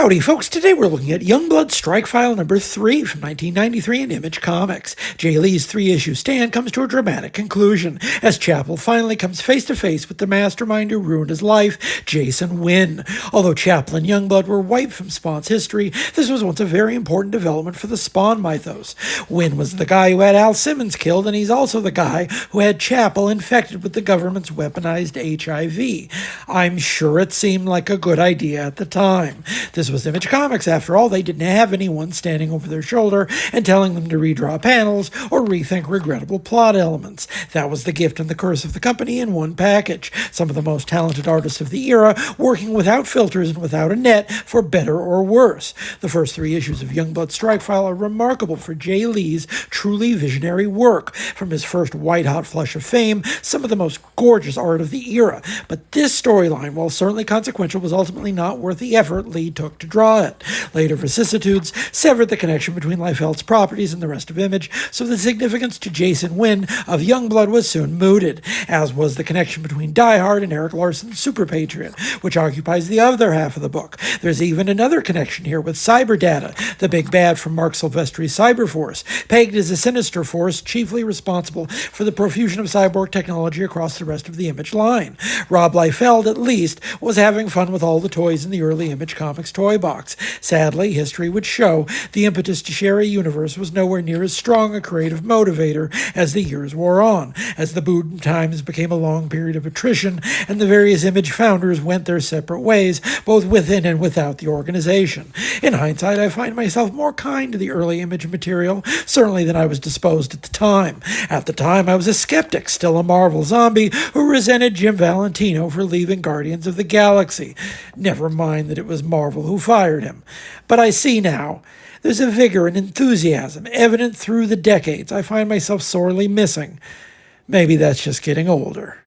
Howdy folks, today we're looking at Youngblood Strikefile number 3 from 1993 in Image Comics. Jay Lee's 3-issue stand comes to a dramatic conclusion as Chapel finally comes face to face with the mastermind who ruined his life, Jason Wynn. Although Chapel and Youngblood were wiped from Spawn's history, this was once a very important development for the Spawn mythos. Wynn was the guy who had Al Simmons killed, and he's also the guy who had Chapel infected with the government's weaponized HIV. I'm sure it seemed like a good idea at the time. This was Image Comics, after all. They didn't have anyone standing over their shoulder and telling them to redraw panels or rethink regrettable plot elements. That was the gift and the curse of the company in one package. Some of the most talented artists of the era working without filters and without a net, for better or worse. The first 3 issues of Youngblood Strikefile are remarkable for Jay Lee's truly visionary work. From his first white-hot flush of fame, some of the most gorgeous art of the era. But this storyline, while certainly consequential, was ultimately not worth the effort Lee took to draw it. Later vicissitudes severed the connection between Liefeld's properties and the rest of Image, so the significance to Jason Wynn of Youngblood was soon mooted, as was the connection between Die Hard and Eric Larson's Super Patriot, which occupies the other half of the book. There's even another connection here with Cyberdata, the big bad from Mark Silvestri's Cyberforce, pegged as a sinister force chiefly responsible for the profusion of cyborg technology across the rest of the Image line. Rob Liefeld, at least, was having fun with all the toys in the early Image Comics toy box. Sadly, history would show the impetus to share a universe was nowhere near as strong a creative motivator as the years wore on, as the boom times became a long period of attrition and the various Image founders went their separate ways, both within and without the organization. In hindsight, I find myself more kind to the early Image material, certainly than I was disposed at the time. At the time, I was a skeptic, still a Marvel zombie, who resented Jim Valentino for leaving Guardians of the Galaxy. Never mind that it was Marvel who fired him. But I see now. There's a vigor and enthusiasm evident through the decades I find myself sorely missing. Maybe that's just getting older.